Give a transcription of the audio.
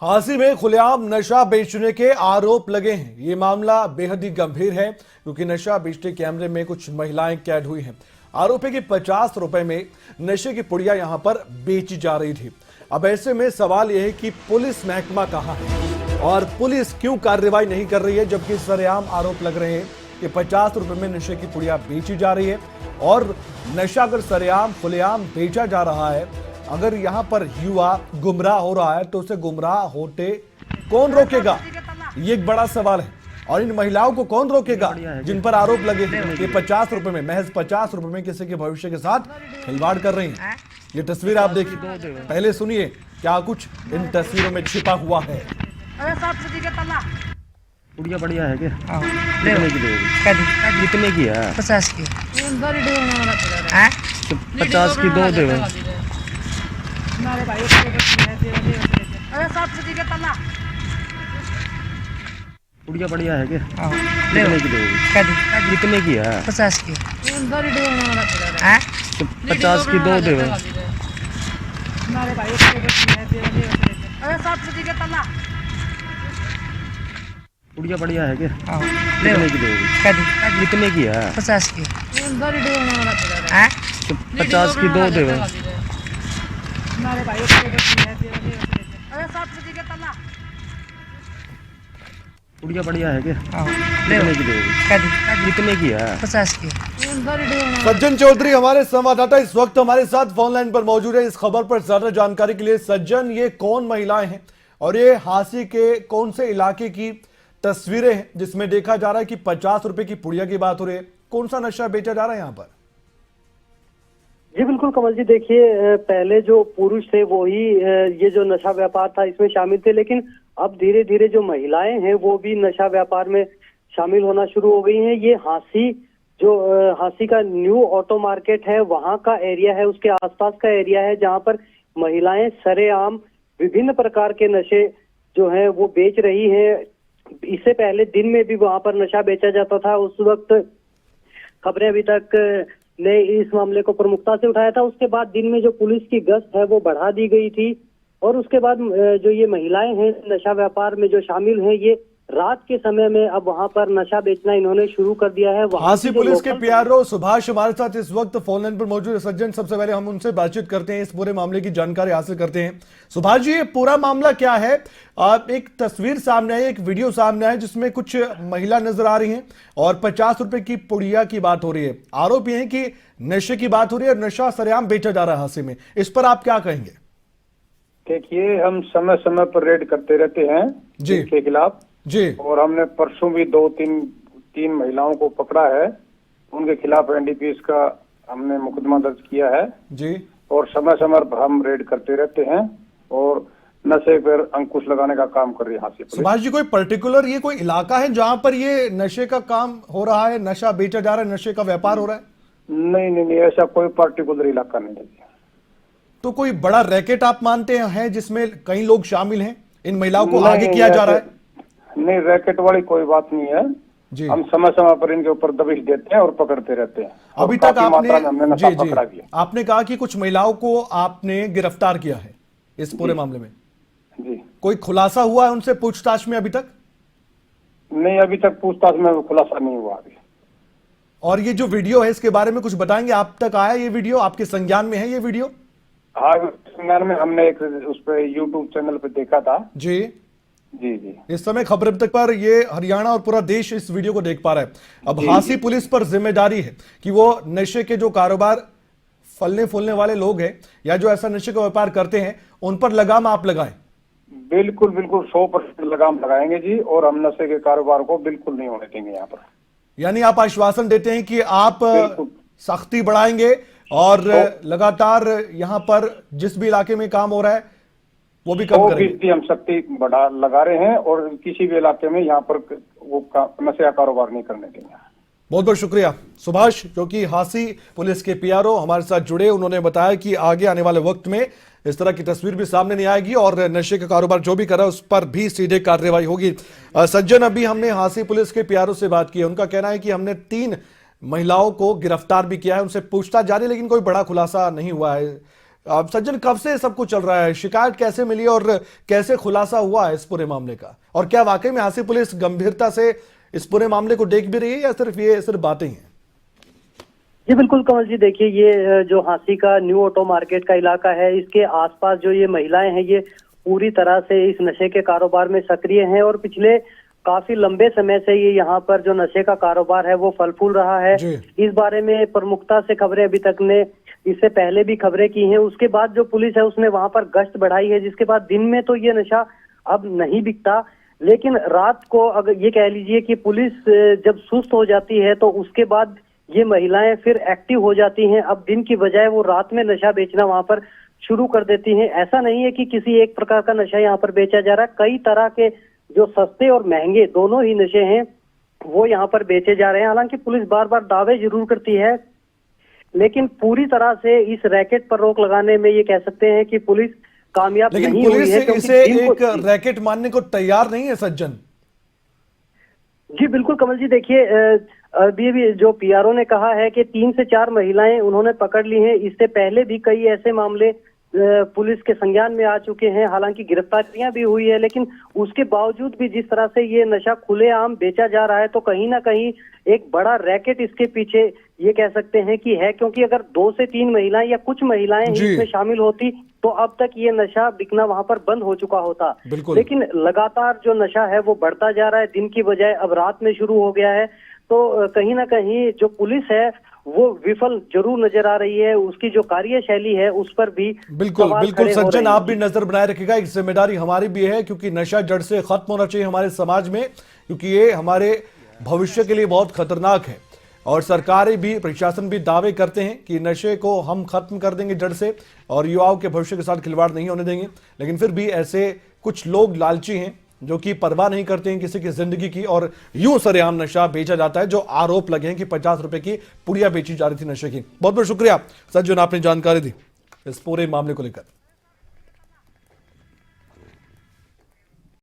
हांसी में खुलेआम नशा बेचने के आरोप लगे हैं। ये मामला बेहद ही गंभीर है क्योंकि नशा बेचते कैमरे में कुछ महिलाएं कैद हुई हैं। आरोप है कि 50 रुपए में नशे की पुड़िया यहां पर बेची जा रही थी। अब ऐसे में सवाल यह है कि पुलिस महकमा कहां है और पुलिस क्यों कार्रवाई नहीं कर रही है, जबकि सरेआम आरोप लग रहे हैं कि 50 रुपए में नशे की पुड़िया बेची जा रही है। और नशा अगर सरेआम खुलेआम बेचा जा रहा है, अगर यहाँ पर युवा गुमराह हो रहा है तो उसे गुमराह होते कौन रोकेगा, ये एक बड़ा सवाल है। और इन महिलाओं को कौन रोकेगा जिन पर आरोप लगे हैं कि 50 रुपए में, महज 50 रुपए में किसी के भविष्य के साथ खिलवाड़ कर रही हैं। ये तस्वीर आप देखिए, पहले सुनिए क्या कुछ इन तस्वीरों में छिपा हुआ है। पुड़िया बढ़िया है क्या? कितने की दोगी? कितने की है? 50 की। 50 की दो दे। पुड़िया बढ़िया है क्या? कितने की दोगी? कितने की है? 50 की। 50 की दो दे। पुड़िया बढ़िया है क्या? कितने की दोगी? कितने की है? 50 की। 50 की दो दे। पुड़िया बढ़िया है क्या? कितने की दोगी? कितने की है? 50 की। सज्जन चौधरी हमारे संवाददाता इस वक्त हमारे साथ फोन लाइन पर मौजूद है। इस खबर पर ज्यादा जानकारी के लिए सज्जन, ये कौन महिलाएं हैं और ये हांसी के कौन से इलाके की तस्वीरें हैं जिसमें देखा जा रहा है कि 50 रुपए की पुड़िया की बात हो रही है? कौन सा नशा बेचा जा रहा है यहाँ पर? जी बिल्कुल कमल जी, देखिए पहले जो पुरुष थे वो ही ये जो नशा व्यापार था इसमें शामिल थे, लेकिन अब धीरे धीरे जो महिलाएं हैं वो भी नशा व्यापार में शामिल होना शुरू हो गई हैं। ये हांसी का न्यू ऑटो मार्केट है, वहां का एरिया है, उसके आसपास का एरिया है जहां पर महिलाएं सरेआम विभिन्न प्रकार के नशे जो है वो बेच रही हैं। इससे पहले दिन में भी वहां पर नशा बेचा जाता था। उस वक्त खबरें अभी तक ने इस मामले को प्रमुखता से उठाया था। उसके बाद दिन में जो पुलिस की गश्त है वो बढ़ा दी गई थी और उसके बाद जो ये महिलाएं हैं नशा व्यापार में जो शामिल हैं, ये रात के समय में अब वहां पर नशा बेचना इन्होंने शुरू कर दिया है। हांसी पुलिस के पीआरओ सुभाष हमारे साथ इस वक्त फोन लाइन पर मौजूद है। सज्जन, सबसे पहले हम उनसे बातचीत करते हैं, इस पूरे मामले की जानकारी हासिल करते हैं। सुभाष जी, ये पूरा मामला क्या है? एक तस्वीर सामने आई, एक वीडियो सामने आई जिसमें कुछ महिला नजर आ रही हैं और 50 रुपए की पुड़िया की बात हो रही है। आरोप ये है कि नशे की बात हो रही है और नशा सरेआम बेचा जा रहा है हांसी में। इस पर आप क्या कहेंगे? देखिए, हम समय समय पर रेड करते रहते हैं जी इसके खिलाफ जी, और हमने परसों भी तीन महिलाओं को पकड़ा है। उनके खिलाफ एनडीपीएस का हमने मुकदमा दर्ज किया है जी, और समय समय पर हम रेड करते रहते हैं और नशे पर अंकुश लगाने का काम कर रही है हांसी पुलिस। सुभाष जी, कोई पर्टिकुलर ये कोई इलाका है जहां पर ये नशे का काम हो रहा है, नशा बेचा जा रहा है, नशे का व्यापार हो रहा है? नहीं, ऐसा कोई पर्टिकुलर इलाका नहीं है। तो कोई बड़ा रैकेट आप मानते हैं जिसमें कई लोग शामिल हैं, इन महिलाओं को आगे किया जा रहा है? नहीं, रैकेट वाली कोई बात नहीं है जी। हम समय समय पर इनके ऊपर दबिश देते हैं और पकड़ते रहते हैं। अभी तक आपने जी, आपने कहा कि कुछ महिलाओं को आपने गिरफ्तार किया है इस पूरे मामले में जी। कोई खुलासा हुआ है उनसे पूछताछ में? अभी तक नहीं, अभी तक पूछताछ में खुलासा नहीं हुआ अभी। और ये जो वीडियो है इसके बारे में कुछ बताएंगे? आप तक आया ये वीडियो? आपके संज्ञान में है ये वीडियो? हाँ, संज्ञान में हमने एक उस पर यूट्यूब चैनल पे देखा था जी जी। इस समय खबर तक पर ये हरियाणा और पूरा देश इस वीडियो को देख पा रहा है। अब हांसी पुलिस पर जिम्मेदारी है कि वो नशे के जो कारोबार फलने फूलने वाले लोग हैं या जो ऐसा नशे का व्यापार करते हैं उन पर लगाम आप लगाएं। बिल्कुल 100% लगाम लगाएंगे जी, और हम नशे के कारोबार को बिल्कुल नहीं होने देंगे यहाँ पर। यानी आप आश्वासन देते हैं कि आप सख्ती बढ़ाएंगे और लगातार यहाँ पर जिस भी इलाके में काम हो रहा है वो भी कम करेंगे। हम सख्ती लगा रहे हैं और किसी भी इलाके में यहाँ पर वो नशे का कारोबार नहीं करने देंगे। बहुत बहुत शुक्रिया सुभाष, जो कि हांसी पुलिस के पीआरओ हमारे साथ जुड़े। उन्होंने बताया कि आगे आने वाले वक्त में इस तरह की तस्वीर भी सामने नहीं आएगी और नशे का कारोबार जो भी कर रहा है उस पर भी सीधे कार्रवाई होगी। सज्जन, अभी हमने हांसी पुलिस के पीआरओ से बात की है। उनका कहना है कि हमने 3 महिलाओं को गिरफ्तार भी किया है, उनसे पूछताछ जारी, लेकिन कोई बड़ा खुलासा नहीं हुआ है। अब सज्जन, कब से सब कुछ चल रहा है, शिकायत कैसे मिली और कैसे खुलासा हुआ है इस पूरे मामले का, और क्या वाकई में हांसी पुलिस गंभीरता से इस पूरे मामले को देख भी रही है या सिर्फ बातें हैं? जी बिल्कुल कमल जी, देखिए ये जो हांसी का न्यू ऑटो मार्केट का इलाका है, इसके आसपास जो ये महिलाएं हैं ये पूरी तरह से इस नशे के कारोबार में सक्रिय हैं और पिछले काफी लंबे समय से ये यहाँ पर जो नशे का कारोबार है वो फल फूल रहा है। इस बारे में प्रमुखता से खबरें अभी तक ने इससे पहले भी खबरें की हैं। उसके बाद जो पुलिस है उसने वहां पर गश्त बढ़ाई है, जिसके बाद दिन में तो ये नशा अब नहीं बिकता, लेकिन रात को अगर ये कह लीजिए कि पुलिस जब सुस्त हो जाती है तो उसके बाद ये महिलाएं फिर एक्टिव हो जाती हैं। अब दिन की बजाय वो रात में नशा बेचना वहां पर शुरू कर देती हैं। ऐसा नहीं है कि किसी एक प्रकार का नशा यहाँ पर बेचा जा रहा है, कई तरह के जो सस्ते और महंगे दोनों ही नशे हैं वो यहाँ पर बेचे जा रहे हैं। हालांकि पुलिस बार बार दावे जरूर करती है, लेकिन पूरी तरह से इस रैकेट पर रोक लगाने में ये कह सकते हैं कि पुलिस कामयाब नहीं हुई है। लेकिन इसे एक रैकेट मानने को तैयार नहीं है सज्जन। जी बिल्कुल कमल जी, देखिए अभी भी जो पीआरओ ने कहा है कि 3 से 4 महिलाएं उन्होंने पकड़ ली हैं। इससे पहले भी कई ऐसे मामले पुलिस के संज्ञान में आ चुके हैं। हालांकि गिरफ्तारियां भी हुई है, लेकिन उसके बावजूद भी जिस तरह से ये नशा खुलेआम बेचा जा रहा है तो कहीं ना कहीं एक बड़ा रैकेट इसके पीछे ये कह सकते हैं कि है। क्योंकि अगर 2 से 3 महिलाएं या कुछ महिलाएं ही इसमें शामिल होती तो अब तक ये नशा बिकना वहां पर बंद हो चुका होता। लेकिन लगातार जो नशा है वो बढ़ता जा रहा है, दिन की बजाय अब रात में शुरू हो गया है। तो कहीं ना कहीं जो पुलिस है वो विफल जरूर नजर आ रही है। उसकी जो कार्यशैली है उस पर भी बिल्कुल सज्जन, आप भी नजर बनाए रखिएगा। एक जिम्मेदारी हमारी भी है, क्योंकि नशा जड़ से खत्म होना चाहिए हमारे समाज में, क्योंकि ये हमारे भविष्य के लिए बहुत खतरनाक है। और सरकारें भी, प्रशासन भी दावे करते हैं कि नशे को हम खत्म कर देंगे जड़ से और युवाओं के भविष्य के साथ खिलवाड़ नहीं होने देंगे, लेकिन फिर भी ऐसे कुछ लोग लालची हैं जो कि परवाह नहीं करते हैं किसी की जिंदगी की, और यूं सरेआम नशा बेचा जाता है। जो आरोप लगे हैं कि 50 रुपए की पुड़िया बेची जा रही थी नशे की। बहुत बहुत शुक्रिया सज्जन, आपने जानकारी दी इस पूरे मामले को लेकर।